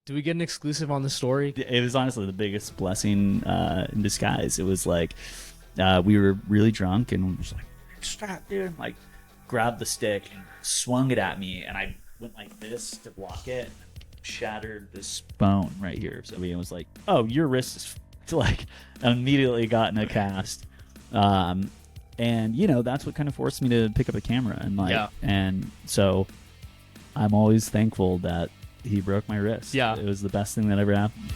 Do we get an exclusive on the story? It was honestly the biggest blessing in disguise. It was like we were really drunk and we were just like, stop, dude. Like, grabbed the stick and swung it at me, and I went like this to block it, shattered this bone right here. So it was like, oh, your wrist is like, immediately got in a cast. And you know, that's what kind of forced me to pick up a camera and like, and so I'm always thankful that he broke my wrist. Yeah. It was the best thing that ever happened.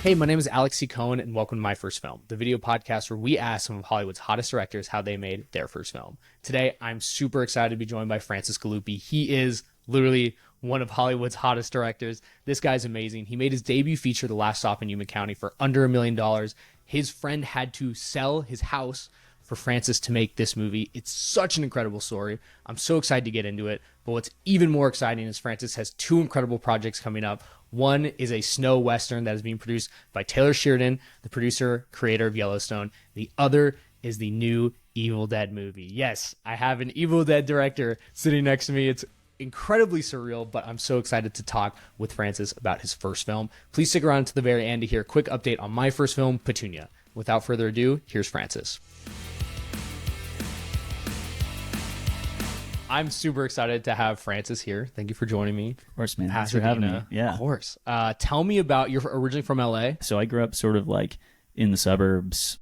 Hey, my name is Alec Cohen, and welcome to My First Film, the video podcast where we ask some of Hollywood's hottest directors how they made their first film. Today, I'm super excited to be joined by Francis Galluppi. He is literally one of Hollywood's hottest directors. This guy's amazing. He made his debut feature, The Last Stop in Yuma County, for under $1 million. His friend had to sell his house for Francis to make this movie. It's such an incredible story. I'm so excited to get into it. But what's even more exciting is Francis has two incredible projects coming up. One is a snow western that is being produced by Taylor Sheridan, the producer, creator of Yellowstone. The other is the new Evil Dead movie. Yes, I have an Evil Dead director sitting next to me. It's incredibly surreal, but I'm so excited to talk with Francis about his first film. Please stick around to the very end to hear a quick update on my first film, Petunia. Without further ado, here's Francis. I'm super excited to have Francis here. Thank you for joining me. Of course, man. Thanks for having me. Yeah. Of course. Tell me about, you're originally from LA? So I grew up sort of like in the suburbs,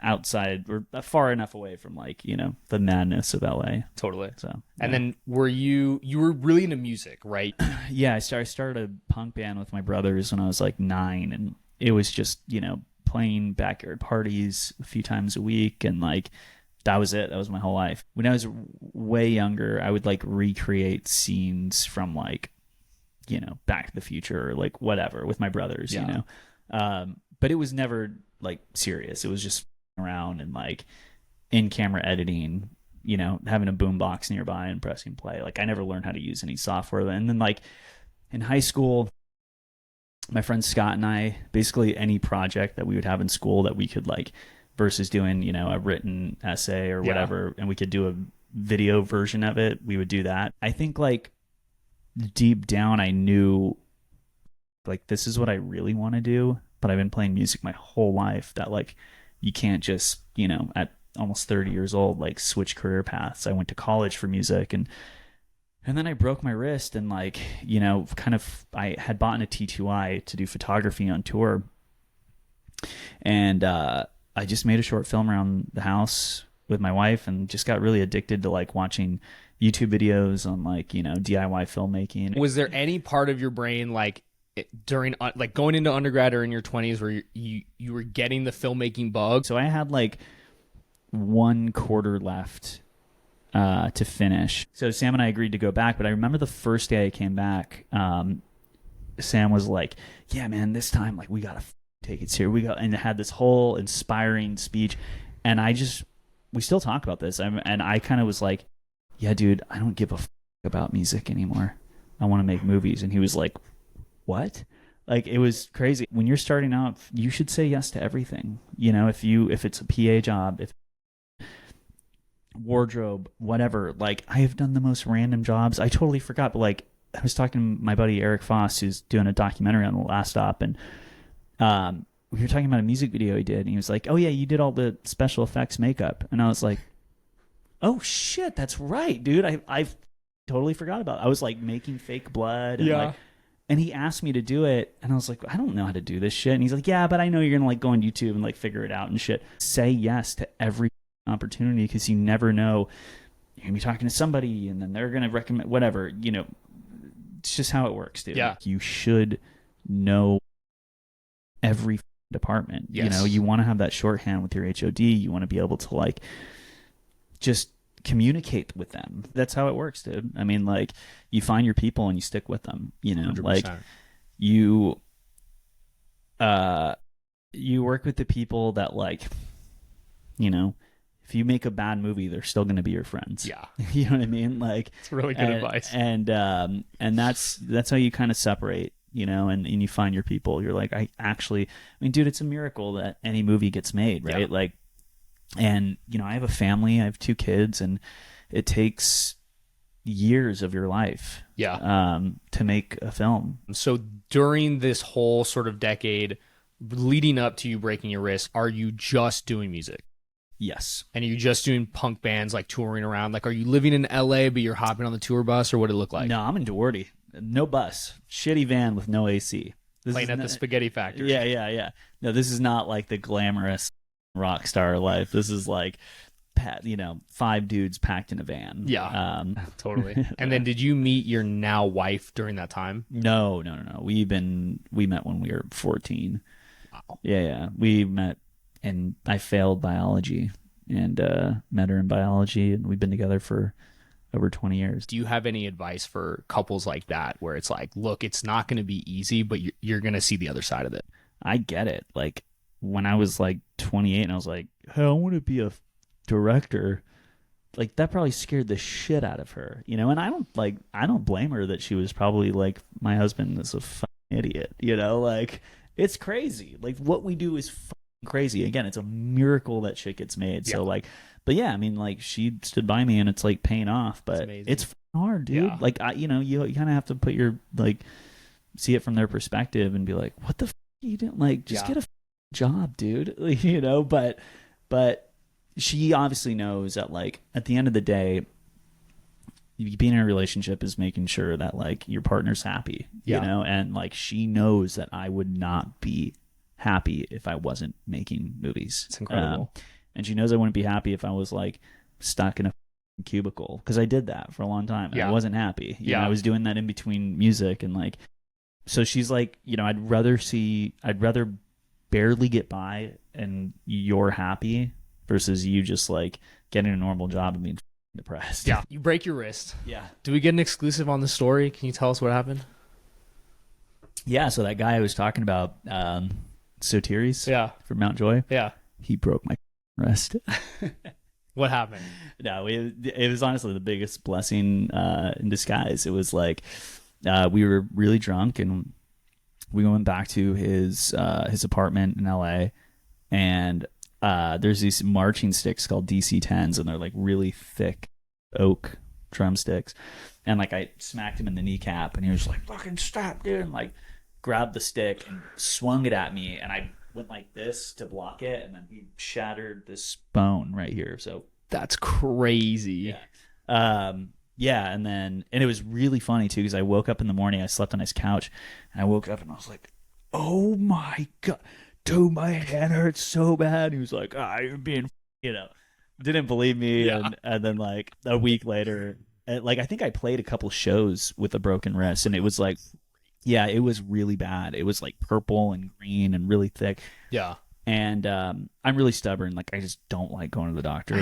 outside or far enough away from like, you know, the madness of LA. Totally. So, yeah. And then you were really into music, right? Yeah, I started a punk band with my brothers when I was like 9, and it was just, you know, playing backyard parties a few times a week, and like that was it. That was my whole life. When I was way younger, I would like recreate scenes from like, you know, Back to the Future or like whatever with my brothers, you know. But it was never like serious. It was just around and like in camera editing, you know, having a boombox nearby and pressing play. Like I never learned how to use any software. And then like in high school, my friend Scott and I, basically any project that we would have in school that we could like, versus doing, you know, a written essay or whatever, and we could do a video version of it, we would do that. I think like deep down I knew like this is what I really want to do, but I've been playing music my whole life, that like you can't just, you know, at almost 30 years old, like switch career paths. I went to college for music, and then I broke my wrist, and like, you know, kind of I had bought a T2i to do photography on tour, and I just made a short film around the house with my wife, and just got really addicted to like watching YouTube videos on like, you know, DIY filmmaking. Was there any part of your brain like during like going into undergrad or in your 20s where you were getting the filmmaking bug? So I had like 1 quarter left to finish. So Sam and I agreed to go back, but I remember the first day I came back, Sam was like, yeah, man, this time like we gotta take it here. And had this whole inspiring speech, and we still talk about this. And I kind of was like, yeah, dude, I don't give a about music anymore. I want to make movies. And he was like, what? Like, it was crazy. When you're starting out, you should say yes to everything. You know, if it's a PA job, if wardrobe, whatever. Like, I have done the most random jobs. I totally forgot, but like, I was talking to my buddy Eric Foss, who's doing a documentary on The Last Stop, and we were talking about a music video he did, and he was like, oh yeah, you did all the special effects makeup. And I was like, oh shit, that's right, dude. I totally forgot about it. I was like making fake blood, and like, and he asked me to do it, and I was like, I don't know how to do this shit. And he's like, yeah, but I know you're gonna like go on YouTube and like figure it out and shit. Say yes to every opportunity, because you never know, you're gonna be talking to somebody and then they're gonna recommend whatever, you know. It's just how it works, dude. Like, you should know every department. You know, you want to have that shorthand with your HOD. You want to be able to like just communicate with them. That's how it works, dude. I mean, like, you find your people and you stick with them, you know. 100%. Like you work with the people that, like, you know, if you make a bad movie, they're still going to be your friends. Yeah. You know what I mean? Like, it's really good advice. And that's how you kind of separate, you know, and you find your people. You're like, I mean, dude, it's a miracle that any movie gets made, right? Yeah. Like, and, you know, I have a family, I have 2 kids, and it takes years of your life to make a film. So during this whole sort of decade leading up to you breaking your wrist, are you just doing music? Yes. And are you just doing punk bands, like touring around? Like, are you living in LA but you're hopping on the tour bus, or what did it look like? No, I'm in Doherty. No bus. Shitty van with no AC. Playing at the spaghetti factory. Yeah. No, this is not like the glamorous rock star life. This is like, 5 dudes packed in a van. Yeah, totally. And then did you meet your now wife during that time? No. We met when we were 14. Wow. Yeah. We met, and I failed biology, and met her in biology, and we've been together for over 20 years. Do you have any advice for couples like that, where it's like, look, it's not going to be easy, but you're going to see the other side of it? I get it. Like, when I was like 28 and I was like, hey, I want to be a director, like, that probably scared the shit out of her, and I don't blame her that she was probably like, my husband is a fucking idiot, like, it's crazy. Like, what we do is fucking crazy. Again, it's a miracle that shit gets made. So like, but yeah, I mean, like, she stood by me, and it's like paying off, but it's hard, dude. Yeah. Like, you kind of have to put your, like, see it from their perspective and be like, what the you didn't, like, just get a job, dude. But she obviously knows that, like, at the end of the day, being in a relationship is making sure that, like, your partner's happy, and, like, she knows that I would not be happy if I wasn't making movies. It's incredible. And she knows I wouldn't be happy if I was, like, stuck in a cubicle, because I did that for a long time. I wasn't happy. You know, I was doing that in between music, and, like, so she's like, I'd rather barely get by and you're happy versus you just, like, getting a normal job and being depressed. Yeah. You break your wrist. Yeah. Do we get an exclusive on the story? Can you tell us what happened? Yeah. So that guy I was talking about, Sotiris from Mount Joy. Yeah. He broke my wrist. What happened? No, it was honestly the biggest blessing in disguise. It was like, we were really drunk, and we went back to his apartment in LA, and there's these marching sticks called DC-10s, and they're like really thick oak drumsticks. And like, I smacked him in the kneecap, and he was like, fucking stop, dude, and like grabbed the stick and swung it at me, and I went like this to block it, and then he shattered this bone right here. So that's crazy. Yeah. And it was really funny too, because I woke up in the morning, I slept on his couch, and I woke up and I was like, oh my God, dude, my hand hurts so bad. He was like, you're being, didn't believe me. Yeah. And then like a week later, like, I think I played a couple shows with a broken wrist, and it was like, yeah, it was really bad. It was like purple and green and really thick. Yeah. And I'm really stubborn. Like, I just don't like going to the doctor.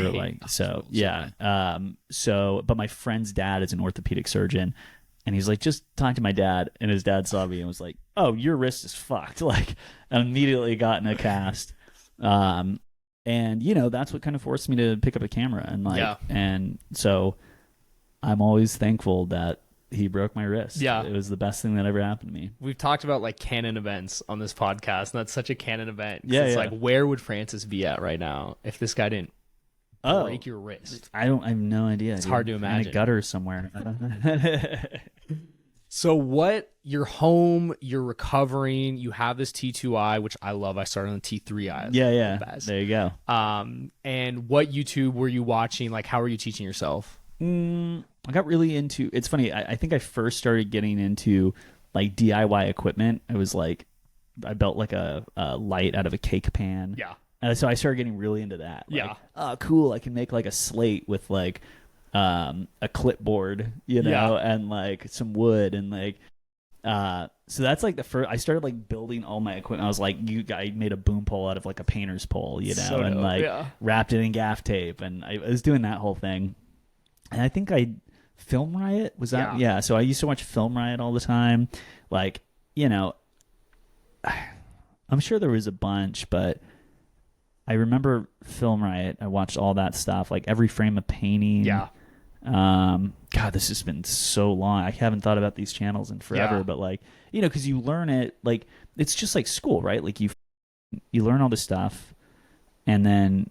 But my friend's dad is an orthopedic surgeon, and he's like, just talk to my dad. And his dad saw me and was like, oh, your wrist is fucked. Like, I immediately got in a cast. And that's what kind of forced me to pick up a camera. And like, and so I'm always thankful that he broke my wrist. Yeah. It was the best thing that ever happened to me. We've talked about like canon events on this podcast, and that's such a canon event. It's like, where would Francis be at right now if this guy didn't break your wrist? I have no idea. It's hard to imagine. In a gutter somewhere. So you're home, you're recovering, you have this T2I, which I love. I started on the T3I. Yeah. There you go. And what YouTube were you watching? Like, how are you teaching yourself? I got really into, it's funny, I think I first started getting into like DIY equipment. I was like, I built like a light out of a cake pan. Yeah. And so I started getting really into that. Like, oh, cool. I can make like a slate with like a clipboard, and like some wood, and like, so that's like the first, I started like building all my equipment. I was like, I made a boom pole out of like a painter's pole, and like wrapped it in gaff tape, and I was doing that whole thing. And I think Film Riot, was that? Yeah. So I used to watch Film Riot all the time. Like, I'm sure there was a bunch, but I remember Film Riot. I watched all that stuff, like Every Frame of Painting. Yeah. God, this has been so long. I haven't thought about these channels in forever, but like, because you learn it, like, it's just like school, right? Like you learn all this stuff, and then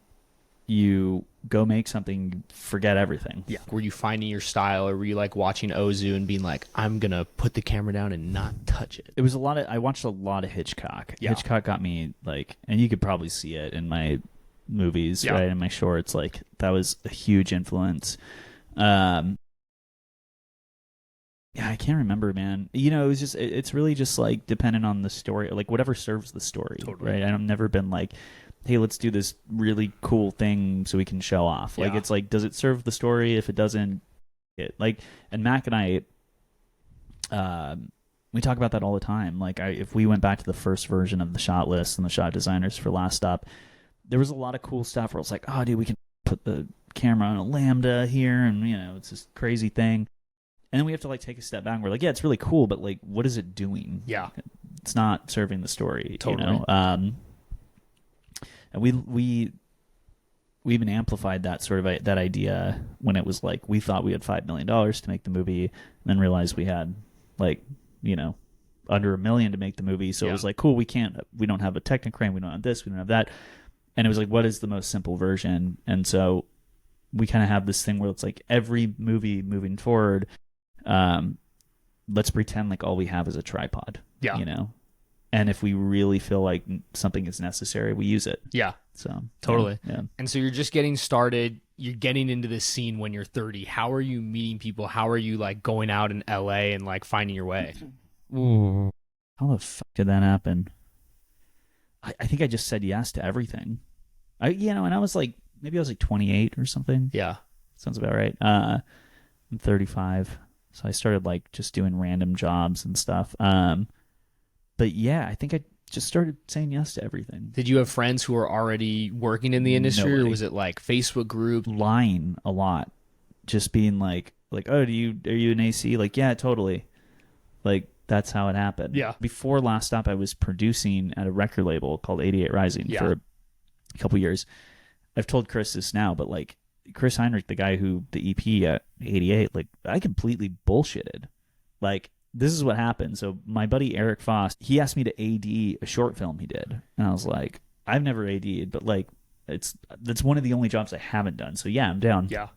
you go make something, forget everything. Yeah. Were you finding your style, or were you like watching Ozu and being like, I'm gonna put the camera down and not touch it? It was I watched a lot of Hitchcock. Yeah. Hitchcock got me, like, and you could probably see it in my movies, right? In my shorts, like, that was a huge influence. Yeah, I can't remember, man. You know, it was just, it's really just like dependent on the story, like whatever serves the story, right? I've never been like, hey, let's do this really cool thing so we can show off. Like, it's like, does it serve the story? If it doesn't, and Mac and I, we talk about that all the time. Like, if we went back to the first version of the shot list and the shot designers for Last Stop, there was a lot of cool stuff where it's like, oh, dude, we can put the camera on a lambda here, and, you know, it's this crazy thing. And then we have to, like, take a step back and we're like, yeah, it's really cool, but, like, what is it doing? Yeah. It's not serving the story, totally. You know? And we even amplified that sort of that idea when it was like, we thought we had $5 million to make the movie, and then realized we had, like, you know, under $1 million to make the movie. So it was like, cool, we don't have a Technicrane, we don't have this, we don't have that. And it was like, what is the most simple version? And so we kind of have this thing where it's like, every movie moving forward, let's pretend like all we have is a tripod. Yeah. You know? And if we really feel like something is necessary, we use it. Yeah. So totally. Yeah. And so you're just getting started. You're getting into this scene when you're 30. How are you meeting people? How are you, like, going out in LA and, like, finding your way? Ooh. How the fuck did that happen? I think I just said yes to everything. And I was like, maybe I was like 28 or something. Yeah. Sounds about right. I'm 35. So I started, like, just doing random jobs and stuff. But yeah, I think I just started saying yes to everything. Did you have friends who were already working in the industry, or was it like Facebook group? Lying a lot. Just being like, oh, are you an AC? Like, yeah, totally. Like, that's how it happened. Yeah. Before Last Stop, I was producing at a record label called 88 Rising for a couple years. I've told Chris this now, but, like, Chris Heinrich, the guy who the EP at 88, like, I completely bullshitted. Like, this is what happened. So my buddy Eric Foss, he asked me to AD a short film he did. And I was like, I've never AD'd, but, like, that's one of the only jobs I haven't done. So yeah, I'm down. Yeah.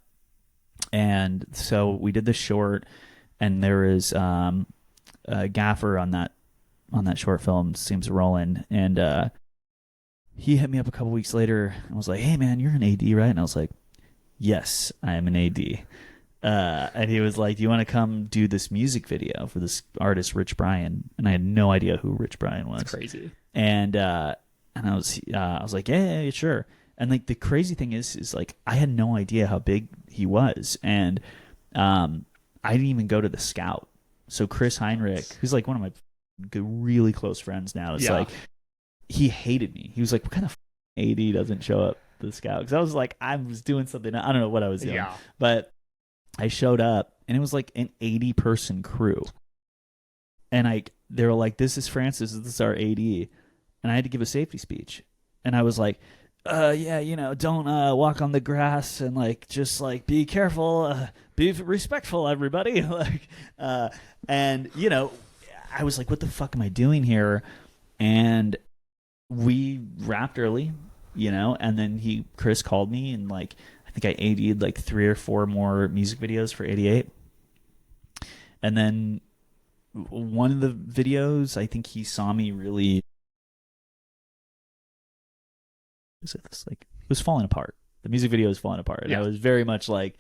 And so we did the short, and there is a gaffer on that short film, seems rolling. And he hit me up a couple weeks later and was like, hey man, you're an AD, right? And I was like, yes, I am an AD. And he was like, do you want to come do this music video for this artist, Rich Brian? And I had no idea who Rich Brian was. That's crazy. And I was like, yeah, sure. And, like, the crazy thing is like, I had no idea how big he was. And I didn't even go to the scout. So Chris Heinrich, who's, like, one of my really close friends now, is like, he hated me. He was like, what kind of AD doesn't show up to the scout? Because I was like, I was doing something. I don't know what I was doing. Yeah. But I showed up, and it was like an 80-person crew. And they were like, this is Francis, this is our AD. And I had to give a safety speech. And I was like, yeah, don't walk on the grass, and, like, just, like, be careful, be respectful, everybody. Like, and, I was like, what the fuck am I doing here? And we wrapped early, and then Chris called me, and, like, I think I AD'd like 3 or 4 more music videos for 88. And then one of the videos, I think he saw me really, it was falling apart. The music video was falling apart. Yeah. I was very much like,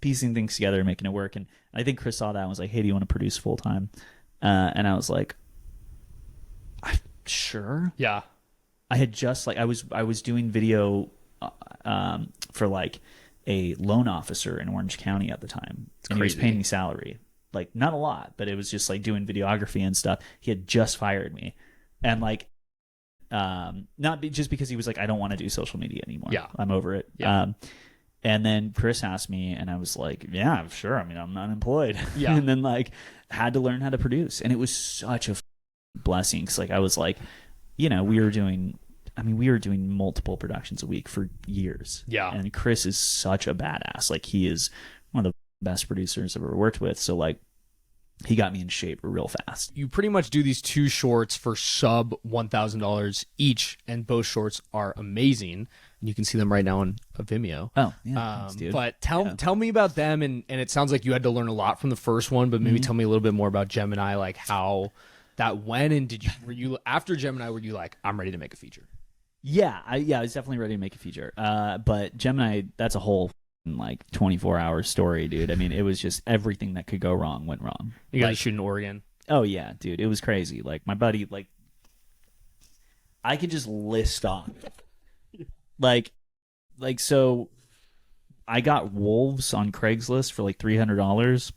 piecing things together and making it work. And I think Chris saw that and was like, hey, do you want to produce full time? And I was like, sure. Yeah. I had just, like, I was doing video for, like, a loan officer in Orange County at the time. And he was paying me salary. Like, not a lot, but it was just, like, doing videography and stuff. He had just fired me. And, like, just because he was like, I don't want to do social media anymore. Yeah. I'm over it. Yeah. And then Chris asked me, and I was like, yeah, sure. I mean, I'm unemployed. Yeah. And then, like, had to learn how to produce. And it was such a blessing. Because, like, I was like, we were doing multiple productions a week for years. Yeah. And Chris is such a badass. Like, he is one of the best producers I've ever worked with. So, like, he got me in shape real fast. You pretty much do these 2 shorts for sub $1,000 each, and both shorts are amazing. And you can see them right now on Vimeo. Oh, yeah, thanks, dude. But tell me about them, and it sounds like you had to learn a lot from the first one, but maybe tell me a little bit more about Gemini, like how that went, and were you after Gemini, were you like, I'm ready to make a feature? Yeah, I was definitely ready to make a feature. But Gemini, that's a whole like 24-hour story, dude. I mean, it was just everything that could go wrong went wrong. You guys shoot in Oregon? Oh yeah, dude, it was crazy. Like my buddy, like I could just list off, like so. I got wolves on Craigslist for like $300.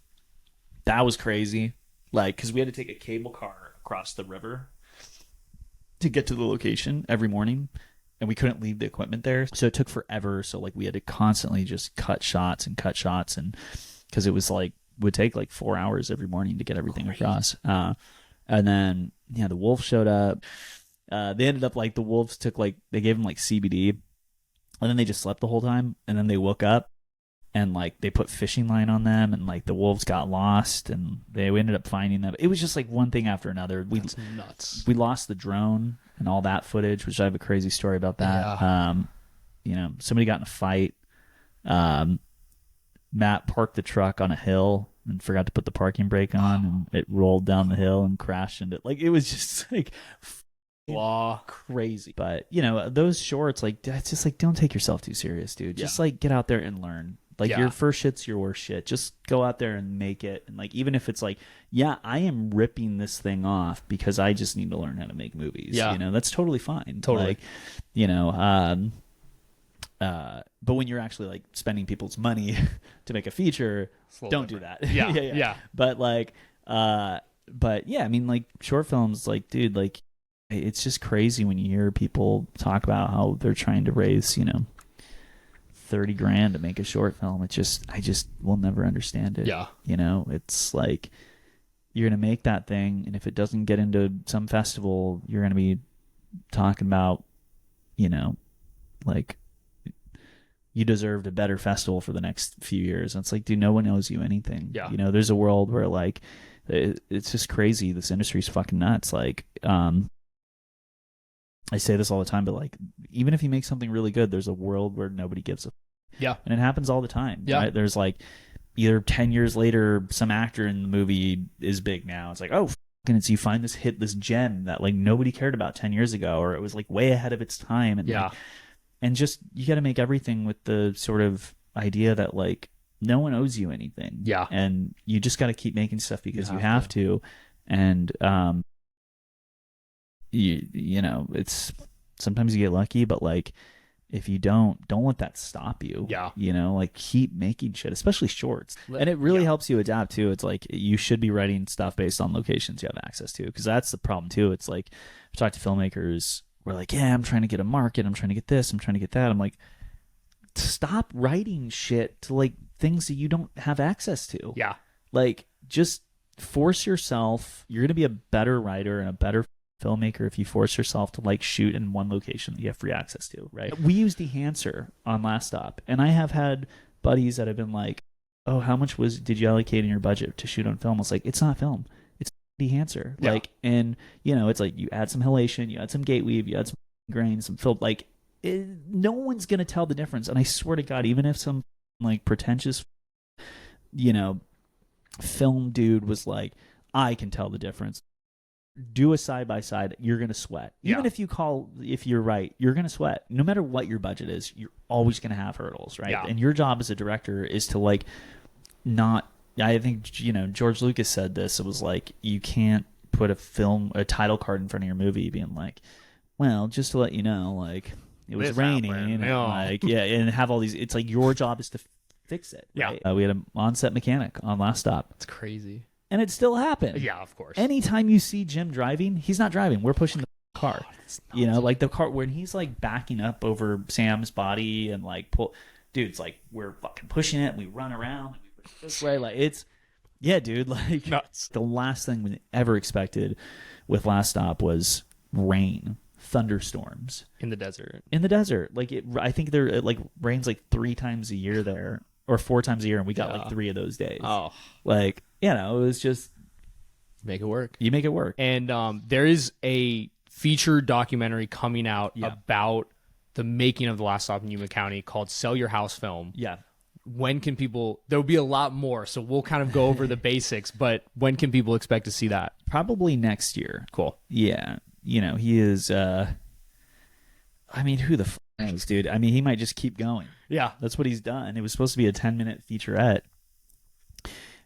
That was crazy. Like, because we had to take a cable car across the river to get to the location every morning, and we couldn't leave the equipment there, so it took forever. So like we had to constantly just cut shots, and because it was like would take like 4 hours every morning to get everything across. And then the wolf showed up. They ended up like the wolves took like they gave them like CBD, and then they just slept the whole time, and then they woke up and like they put fishing line on them, and like the wolves got lost, and we ended up finding them. It was just like one thing after another. That's nuts. We lost the drone and all that footage, which I have a crazy story about that. Yeah. Somebody got in a fight. Matt parked the truck on a hill and forgot to put the parking brake on, and it rolled down the hill and crashed into it. Like it was just like crazy. But those shorts, like that's just like, don't take yourself too serious, dude. Just like get out there and learn. Like your first shit's your worst shit. Just go out there and make it. And like, even if it's like, I am ripping this thing off because I just need to learn how to make movies. Yeah. That's totally fine. Totally. Like, but when you're actually like spending people's money to make a feature, don't do that. Yeah. But like, I mean, like short films, like, dude, like it's just crazy when you hear people talk about how they're trying to raise, $30,000 to make a short film. I just will never understand it. Yeah. It's like you're going to make that thing, and if it doesn't get into some festival, you're going to be talking about, like you deserved a better festival for the next few years. And it's like, dude, no one owes you anything. Yeah. There's a world where like it's just crazy. This industry's fucking nuts. Like, I say this all the time, but like, even if you make something really good, there's a world where nobody gives a. Yeah. And it happens all the time. Yeah. Right? There's like either 10 years later, some actor in the movie is big now. It's like, oh, and it's you find this gem that like nobody cared about 10 years ago, or it was like way ahead of its time. And like, and just, you got to make everything with the sort of idea that like no one owes you anything. Yeah. And you just got to keep making stuff because you have to. And, it's sometimes you get lucky, but like if you don't let that stop you. Yeah. Like keep making shit, especially shorts. And it really helps you adapt too. It's like you should be writing stuff based on locations you have access to, because that's the problem too. It's like I've talked to filmmakers, we're like, I'm trying to get a market, I'm trying to get this, I'm trying to get that. I'm like, stop writing shit to like things that you don't have access to. Yeah. Like just force yourself. You're gonna be a better writer and a better filmmaker if you force yourself to like shoot in one location that you have free access to, right? We used Enhancer on Last Stop, and I have had buddies that have been like, oh, how much did you allocate in your budget to shoot on film? It's like, it's not film, it's Enhancer. Yeah. Like, and it's like you add some halation, you add some gate weave, you add some grain, some film, like no one's gonna tell the difference. And I swear to God, even if some like pretentious film dude was like, I can tell the difference, do a side by side, you're gonna sweat. Even if you're right, you're gonna sweat. No matter what your budget is, you're always gonna have hurdles, right? Yeah. And your job as a director is to like not. I think George Lucas said this. It was like, you can't put a title card in front of your movie being like, well, just to let you know, like it was raining, and like and have all these. It's like your job is to fix it. Right? We had an on-set mechanic on Last Stop. It's crazy. And it still happened. Yeah, of course. Anytime you see Jim driving, he's not driving. We're pushing the car. Like the car when he's like backing up over Sam's body and like dude's like, we're fucking pushing it. We run around. And we push it this way. Like dude. Like nuts. The last thing we ever expected with Last Stop was rain, thunderstorms in the desert. Like I think it like rains like 3 times a year there, or 4 times a year, and we got like 3 of those days. Oh, like. It was just Make it work. You make it work. And there is a feature documentary coming out about the making of The Last Stop in Yuma County called Sell Your House Film. Yeah. When can people, there'll be a lot more, so we'll kind of go over the basics, but when can people expect to see that? Probably next year. Cool. Yeah. You know, he is, I mean, who the f knows, dude? I mean, he might just keep going. Yeah. That's what he's done. It was supposed to be a 10-minute featurette.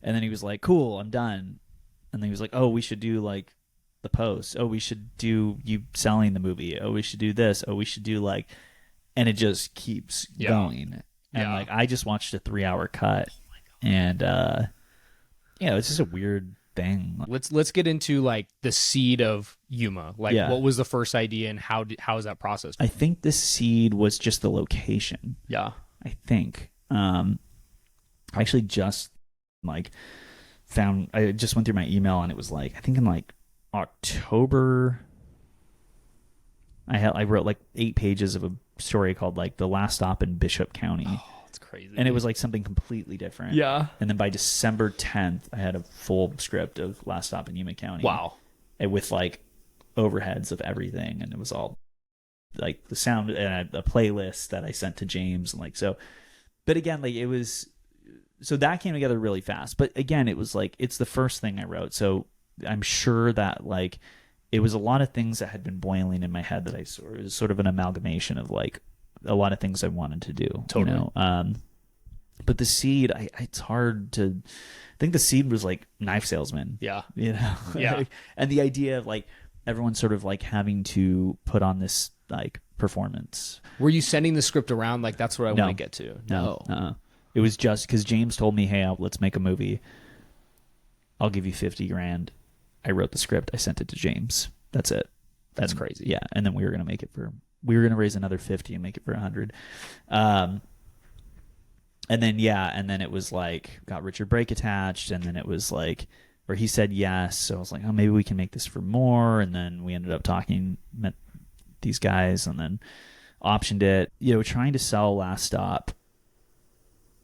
And then he was like, cool, I'm done. And then he was like, oh, we should do like the post. Oh, we should do you selling the movie. Oh, we should do this. Oh, we should do like, and it just keeps going. And like, I just watched a 3-hour cut, and it's just a weird thing. Let's get into like the seed of Yuma. Like, what was the first idea, and how is that processed? I think the seed was just the location. Yeah, I think. I actually just like I just went through my email, and it was like, I think in like October, I wrote like 8 pages of a story called like The Last Stop in Bishop County. Oh, that's crazy. And it was like something completely different. Yeah. And then by December 10th, I had a full script of Last Stop in Yuma County. Wow. And with like overheads of everything, and it was all like the sound and a playlist that I sent to James, and like so. But again, like it was, so that came together really fast. But again, it was like, it's the first thing I wrote, so I'm sure that like it was a lot of things that had been boiling in my head that I sort of an amalgamation of like a lot of things I wanted to do. Totally. You know? But the seed, it's hard to. I think the seed was like Knife Salesman. Yeah. You know. Yeah. And the idea of like everyone sort of like having to put on this like performance. Were you sending the script around? Like, that's what I want to get to. No. It was just because James told me, hey, let's make a movie. I'll give you $50,000. I wrote the script. I sent it to James. That's it. That's crazy. Yeah. And then we were going to raise another 50 and make it for 100. And then it was like, got Richard Brake attached. And then it was like, where he said yes. So I was like, oh, maybe we can make this for more. And then we ended up met these guys, and then optioned it. You know, trying to sell Last Stop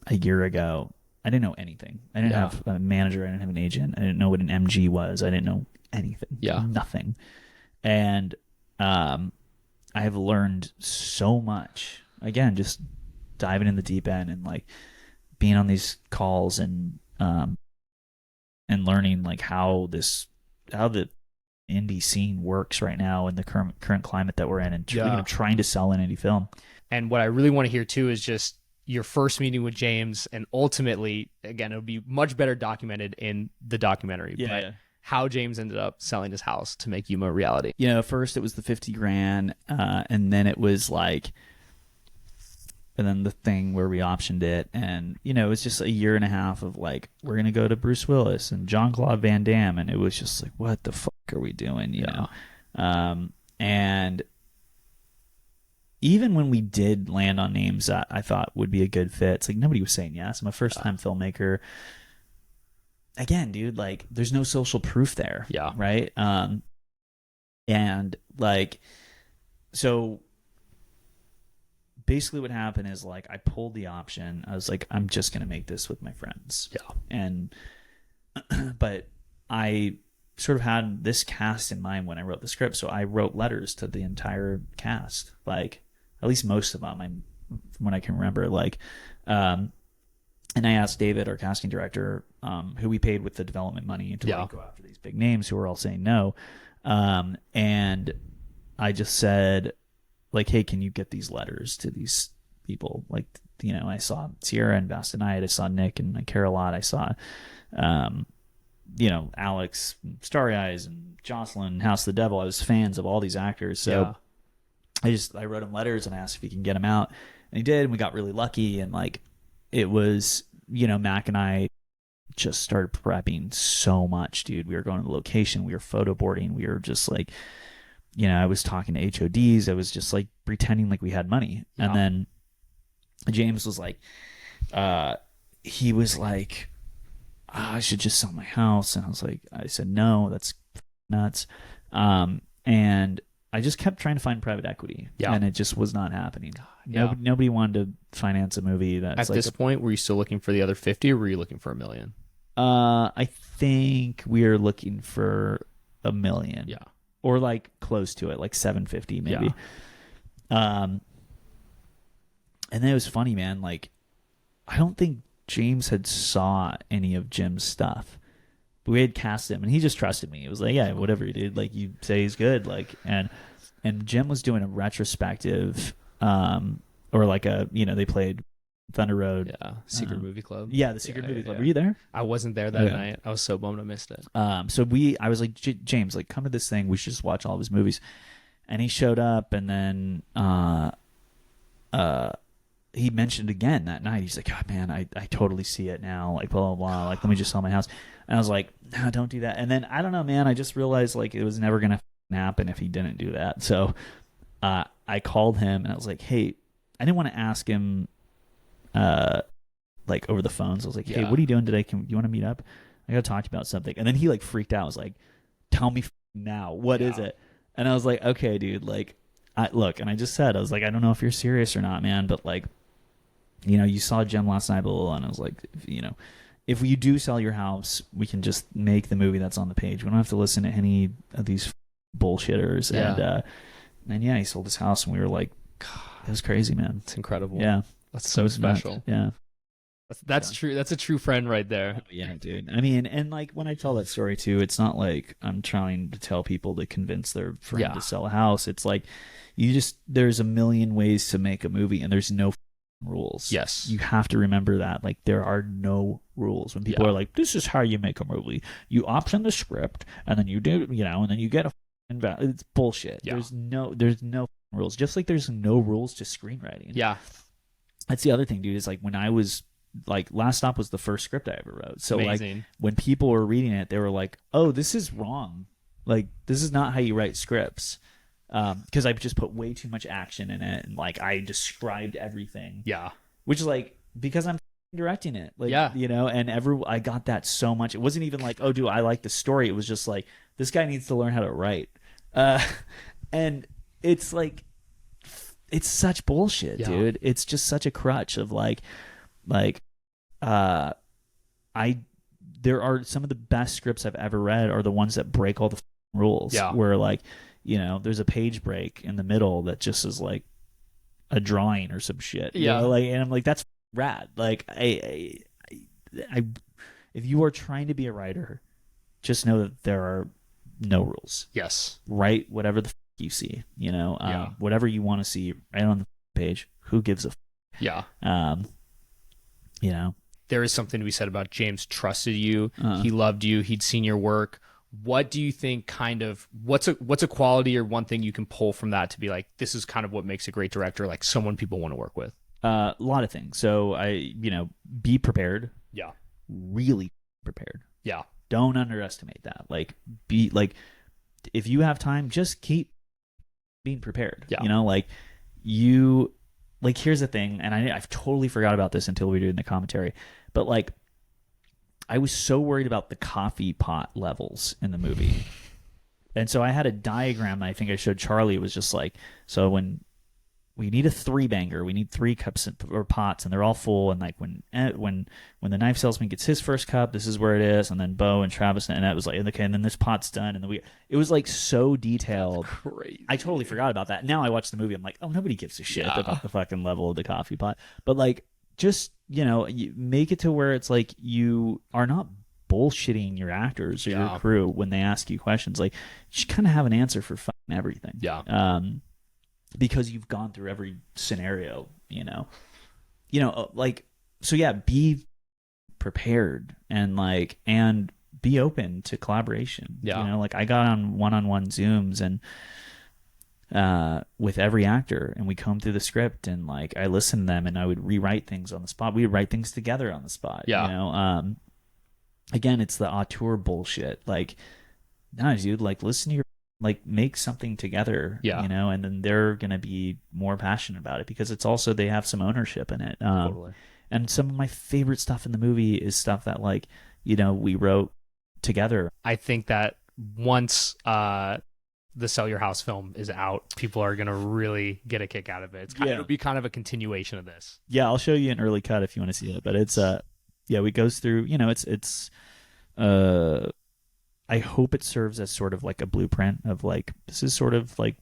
a year ago, I didn't know anything. I didn't have a manager. I didn't have an agent. I didn't know what an MG was. I didn't know anything. Yeah. Nothing. And I have learned so much. Again, just diving in the deep end and like being on these calls and learning like how the indie scene works right now in the current climate that we're in, and trying to sell an indie film. And what I really want to hear too is just your first meeting with James, and ultimately, again, it'll be much better documented in the documentary. Yeah. But how James ended up selling his house to make Yuma a reality. You know, first it was the $50,000, and then it was like, and then the thing where we optioned it, and you know, it was just a year and a half of like, we're gonna go to Bruce Willis and Jean-Claude Van Damme, and it was just like, what the fuck are we doing? You know, and even when we did land on names that I thought would be a good fit, it's like nobody was saying yes. I'm a first-time filmmaker. Again, dude, like there's no social proof there. Yeah. Right. And like, so basically what happened is like I pulled the option. I was like, I'm just going to make this with my friends. Yeah. And, but I sort of had this cast in mind when I wrote the script. So I wrote letters to the entire cast, like at least most of them, from what I can remember, like, and I asked David, our casting director, who we paid with the development money to like, go after these big names who were all saying no. And I just said, like, hey, can you get these letters to these people? Like, you know, I saw Sierra and Bastonight. I saw Nick and Carol Lott. I saw, you know, Alex, Starry Eyes, and Jocelyn, House of the Devil. I was fans of all these actors. So I wrote him letters and asked if he can get them out. And he did. And we got really lucky. And like, it was, you know, Mac and I just started prepping so much, dude. We were going to the location. We were photo boarding. We were just like, you know, I was talking to HODs. I was just like pretending like we had money. Yeah. And then James was like, he was like, I should just sell my house. And I said, no, that's nuts. And I just kept trying to find private equity. Yeah. And it just was not happening. Yeah. Nobody wanted to finance a movie that's at like this point, were you still looking for the other 50, or were you looking for $1 million? I think we're looking for $1 million. Yeah. Or like close to it, like 750 maybe. Yeah. And then it was funny, man. Like, I don't think James had saw any of Jim's stuff. But we had cast him, and he just trusted me. It was like, yeah, whatever you did, like you say he's good, like, and Jim was doing a retrospective, or like they played Thunder Road, Secret Movie Club. Yeah, the Secret Movie Club. Were you there? I wasn't there that night. I was so bummed I missed it. So I was like, James, like, come to this thing. We should just watch all of his movies. And he showed up, and then he mentioned again that night. He's like, oh, man, I totally see it now. Like, blah, blah, blah. Like, let me just sell my house. And I was like, no, don't do that. And then, I don't know, man. I just realized, like, it was never going to happen if he didn't do that. So I called him, and I was like, hey, I didn't want to ask him, like, over the phone. So I was like, hey, what are you doing today? You want to meet up? I got to talk to you about something. And then he, like, freaked out. I was like, tell me now. What is it? And I was like, okay, dude, like, look. And I just said, I was like, I don't know if you're serious or not, man, but, like, you saw Jim last night, blah, blah, blah. And I was like, if you do sell your house, we can just make the movie that's on the page. We don't have to listen to any of these bullshitters. Yeah. And he sold his house, and we were like, God, it was crazy, man. It's incredible. Yeah. That's so special. Yeah. That's true. That's a true friend right there. Yeah, dude. I mean, and like when I tell that story too, it's not like I'm trying to tell people to convince their friend to sell a house. It's like there's a million ways to make a movie, and there's no rules. Yes. You have to remember that. Like, there are no rules. When people are like, this is how you make a movie. You option the script, and then you do, and then you get it's bullshit. Yeah. There's no rules. Just like there's no rules to screenwriting. Yeah. That's the other thing, dude, is like when I was like, Last Stop was the first script I ever wrote. So amazing. Like when people were reading it, they were like, oh, this is wrong. Like, this is not how you write scripts. Because I just put way too much action in it, and like I described everything. Yeah. Which is like, because I'm directing it. Like, and I got that so much. It wasn't even like, oh, dude, I like the story. It was just like, this guy needs to learn how to write. And it's like, it's such bullshit, dude. It's just such a crutch of there are some of the best scripts I've ever read are the ones that break all the rules. Yeah. Where like, there's a page break in the middle that just is like a drawing or some shit. Yeah. And I'm like, that's rad. Like, I if you are trying to be a writer, just know that there are no rules. Yes. Write whatever the you see, whatever you want to see right on the page. Who gives a Yeah. There is something to be said about James trusted you. He loved you. He'd seen your work. What do you think what's a quality or one thing you can pull from that to be like, this is kind of what makes a great director, like someone people want to work with? A lot of things. So be prepared. Yeah. really prepared. Yeah. Don't underestimate that. Like, be like, if you have time, just keep being prepared. Yeah. You know, like you, like, here's the thing, and I've totally forgot about this until we did in the commentary, but like, I was so worried about the coffee pot levels in the movie. And so I had a diagram that I think I showed Charlie. It was just like, so when we need a 3-banger, we need 3 cups or pots, and they're all full. And like when the knife salesman gets his first cup, this is where it is. And then Bo and Travis, and that was like, okay, and then this pot's done. And then it was like so detailed. That's crazy. I totally forgot about that. Now I watch the movie, I'm like, oh, nobody gives a shit about the fucking level of the coffee pot. But like, just, you know, you make it to where it's like you are not bullshitting your actors or your crew when they ask you questions. Like, you should kind of have an answer for fucking everything. Yeah. Because you've gone through every scenario, you know, like, so yeah, be prepared and be open to collaboration. Yeah. You know, like I got on one-on-one Zooms and with every actor, and we comb through the script, and like I listened to them, and I would rewrite things on the spot. We would write things together on the spot. Yeah. You know, again, it's the auteur bullshit. Like, no, dude, like listen to your, like make something together. Yeah. You know, and then they're gonna be more passionate about it because it's also, they have some ownership in it. Totally. And some of my favorite stuff in the movie is stuff that, like, you know, we wrote together. I think that once the Sell Your House film is out, people are gonna really get a kick out of it. It'll be kind of a continuation of this. Yeah, I'll show you an early cut if you want to see it. But it's it goes through, it's I hope it serves as sort of like a blueprint of like, this is sort of like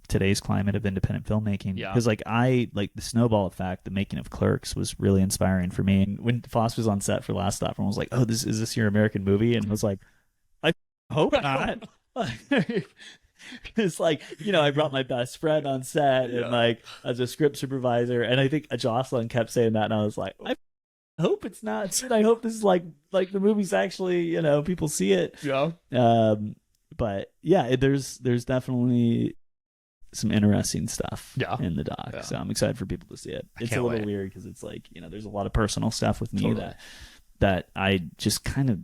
today's climate of independent filmmaking. Yeah. Because like the snowball effect, the making of Clerks was really inspiring for me. And when Foss was on set for Last Stop, everyone was like, "Oh, is this your American movie?" And I was like, "I hope not." It's like, I brought my best friend on set and like as a script supervisor, and I think Jocelyn kept saying that, and I was like, I hope it's not. I hope this is like the movie's actually, people see it. Yeah. But yeah, there's definitely some interesting stuff in the doc. Yeah. So I'm excited for people to see it. It's a little wait. weird because it's like, there's a lot of personal stuff with me Totally. that I just kind of,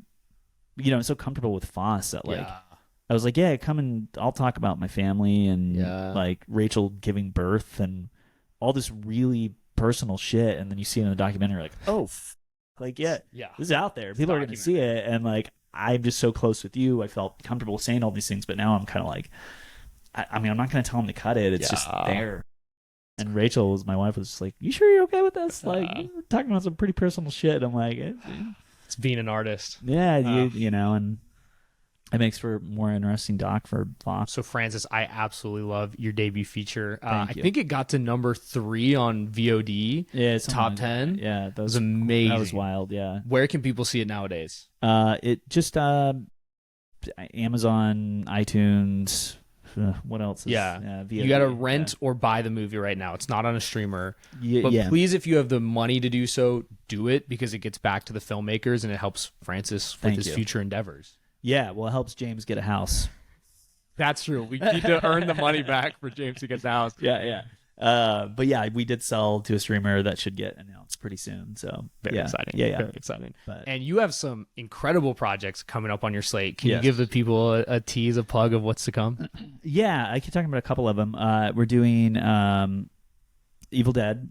I'm so comfortable with Foss that like, I was like, yeah, come and I'll talk about my family and like Rachel giving birth and all this really personal shit. And then you see it in the documentary, like, oh, this is out there. People are going to see it. And like, I'm just so close with you. I felt comfortable saying all these things, but now I'm kind of like, I mean, I'm not going to tell him to cut it. It's just there. And Rachel, my wife, was just like, "You sure you're okay with this? Like, we're talking about some pretty personal shit." I'm like, it's being an artist. Yeah, and it makes for a more interesting doc for Fox. So Francis, I absolutely love your debut feature. I think it got to number 3 on VOD. Yeah, it's top 10. That. Yeah, that was amazing. That was wild. Yeah. Where can people see it nowadays? It just Amazon, iTunes. What else? You got to rent or buy the movie right now. It's not on a streamer. But please, if you have the money to do so, do it, because it gets back to the filmmakers and it helps Francis with his future endeavors. Yeah, well, it helps James get a house. That's true. We need to earn the money back for James to get the house. Yeah. But yeah, we did sell to a streamer that should get announced pretty soon. So very exciting. Yeah. Very exciting. And you have some incredible projects coming up on your slate. Can you give the people a tease, a plug of what's to come? Yeah, I keep talking about a couple of them. We're doing Evil Dead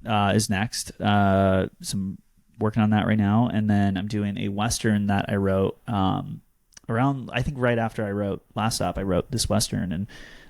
is next. Some working on that right now, and then I'm doing a Western that I wrote around, I think right after I wrote Last Stop, I wrote this Western, and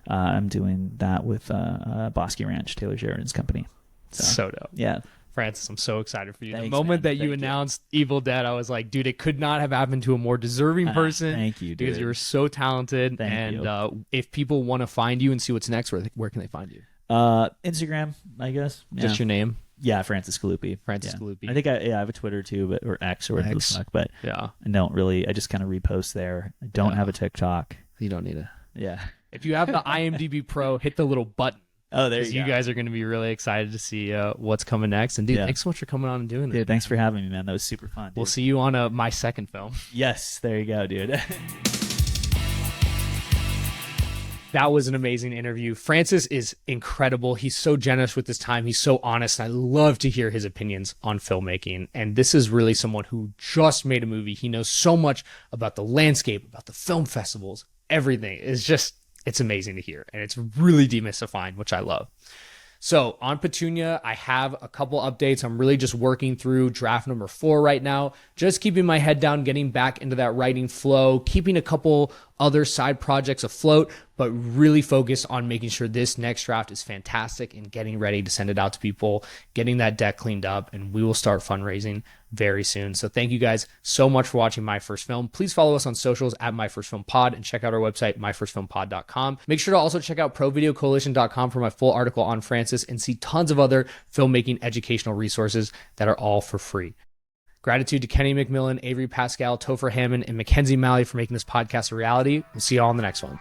I'm doing that with Bosque Ranch, Taylor Sheridan's company. So dope. Yeah. Francis, I'm so excited for you. Thanks, the moment man. that you announced Evil Dead, I was like, dude, it could not have happened to a more deserving person. Thank you, dude. Because you were so talented. Thank you. If people want to find you and see what's next, where can they find you? Instagram, I guess. Just your name? Yeah, Francis Galluppi. Francis Galluppi. I think I have a Twitter too, or X or whatever the fuck. But I don't really. I just kind of repost there. I don't have a TikTok. You don't need it. Yeah. If you have the IMDb Pro, hit the little button. Oh, there you go. You guys are going to be really excited to see what's coming next. And dude, thanks so much for coming on and doing this. Dude, thanks for having me, man. That was super fun. Dude. We'll see you on my second film. Yes, there you go, dude. That was an amazing interview. Francis is incredible. He's so generous with his time. He's so honest. I love to hear his opinions on filmmaking. And this is really someone who just made a movie. He knows so much about the landscape, about the film festivals, everything. It's amazing to hear. And it's really demystifying, which I love. So on Petunia, I have a couple updates. I'm really just working through draft number 4 right now, just keeping my head down, getting back into that writing flow, keeping a couple other side projects afloat, but really focused on making sure this next draft is fantastic and getting ready to send it out to people, getting that deck cleaned up, and we will start fundraising very soon. So thank you guys so much for watching My First Film. Please follow us on socials at My First Film Pod and check out our website, myfirstfilmpod.com. Make sure to also check out provideocoalition.com for my full article on Francis and see tons of other filmmaking educational resources that are all for free. Gratitude to Kenny McMillan, Avery Pascal, Topher Hammond, and Mackenzie Malley for making this podcast a reality. We'll see you all in the next one.